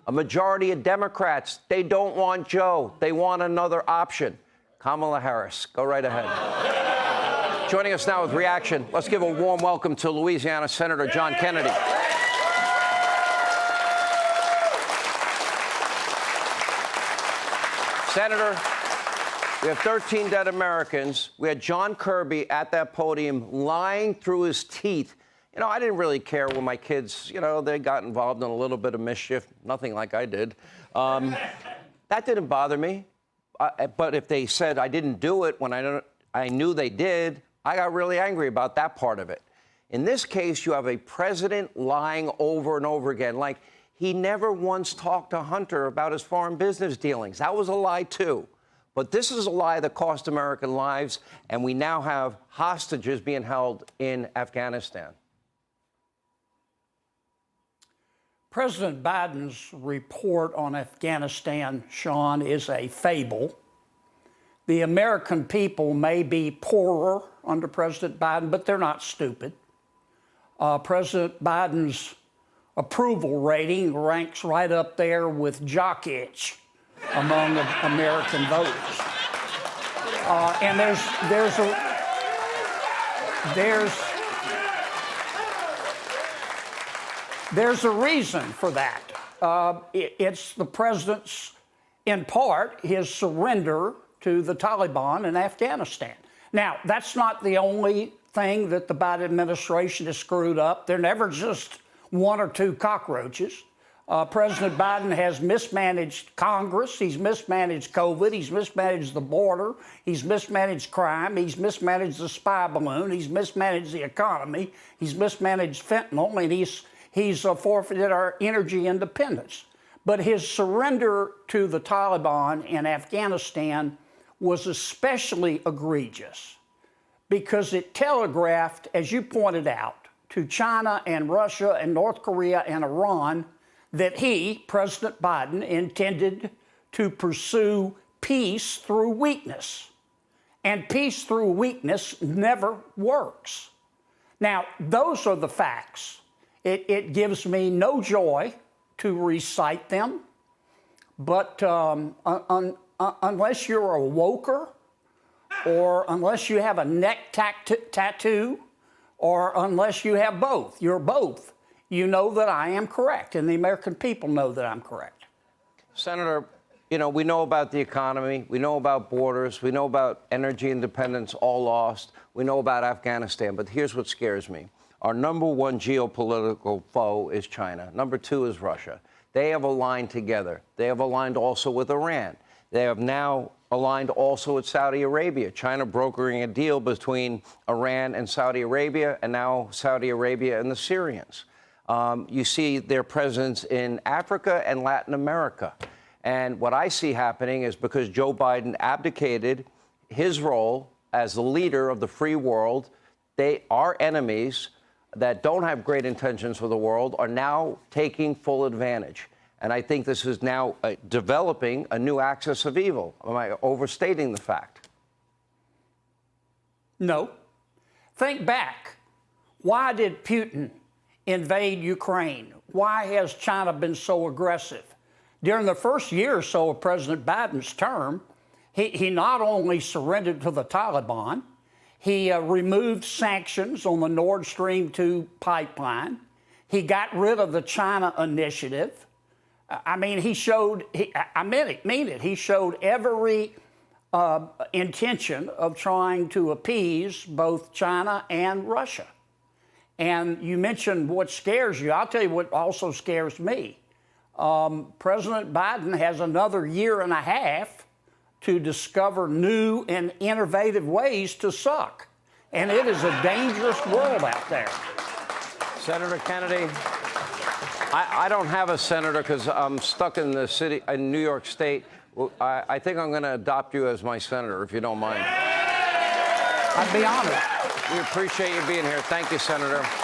A majority of Democrats, they don't want Joe. They want another option. Kamala Harris, go right ahead. Joining us now with reaction, let's give a warm welcome to Louisiana Senator John Kennedy. Senator, we have 13 dead Americans. We had John Kirby at that podium lying through his teeth. You know, I didn't really care when my kids, they got involved in a little bit of mischief, nothing like I did. That didn't bother me. But if they said I didn't do it when I knew they did, I got really angry about that part of it. In this case, you have a president lying over and over again, like he never once talked to Hunter about his foreign business dealings. That was a lie, too. But this is a lie that cost American lives, and we now have hostages being held in Afghanistan. President Biden's report on Afghanistan, Sean, is a fable. The American people may be poorer under President Biden, but they're not stupid. President Biden's approval rating ranks right up there with jock itch among American voters. And there's a reason for that. It's the president's, in part, his surrender to the Taliban in Afghanistan. Now, that's not the only thing that the Biden administration has screwed up. They're never just one or two cockroaches. President Biden has mismanaged Congress. He's mismanaged COVID. He's mismanaged the border. He's mismanaged crime. He's mismanaged the spy balloon. He's mismanaged the economy. He's mismanaged fentanyl, and he's forfeited our energy independence. But his surrender to the Taliban in Afghanistan was especially egregious because it telegraphed, as you pointed out, to China and Russia and North Korea and Iran that he, President Biden, intended to pursue peace through weakness. And peace through weakness never works. Now, those are the facts. It gives me no joy to recite them, but unless you're a woker, or unless you have a neck tattoo, or unless you have both, you're both, you know that I am correct, and the American people know that I'm correct. Senator, we know about the economy, we know about borders, we know about energy independence all lost, we know about Afghanistan, but here's what scares me. Our number one geopolitical foe is China. Number two is Russia. They have aligned together. They have aligned also with Iran. They have now aligned also with Saudi Arabia. China brokering a deal between Iran and Saudi Arabia, and now Saudi Arabia and the Syrians. You see their presence in Africa and Latin America. And what I see happening is because Joe Biden abdicated his role as the leader of the free world, our enemies that don't have great intentions for the world are now taking full advantage. And I think this is now developing a new axis of evil. Am I overstating the fact? No. Think back. Why did Putin invade Ukraine? Why has China been so aggressive? During the first year or so of President Biden's term, he not only surrendered to the Taliban, he removed sanctions on the Nord Stream 2 pipeline. He got rid of the China initiative. I mean, he showed every intention of trying to appease both China and Russia. And you mentioned what scares you. I'll tell you what also scares me. President Biden has another year and a half to discover new and innovative ways to suck. And it is a dangerous world out there. Senator Kennedy, I don't have a senator because I'm stuck in the city, in New York State. I think I'm going to adopt you as my senator, if you don't mind. I'd be honored. We appreciate you being here. Thank you, Senator.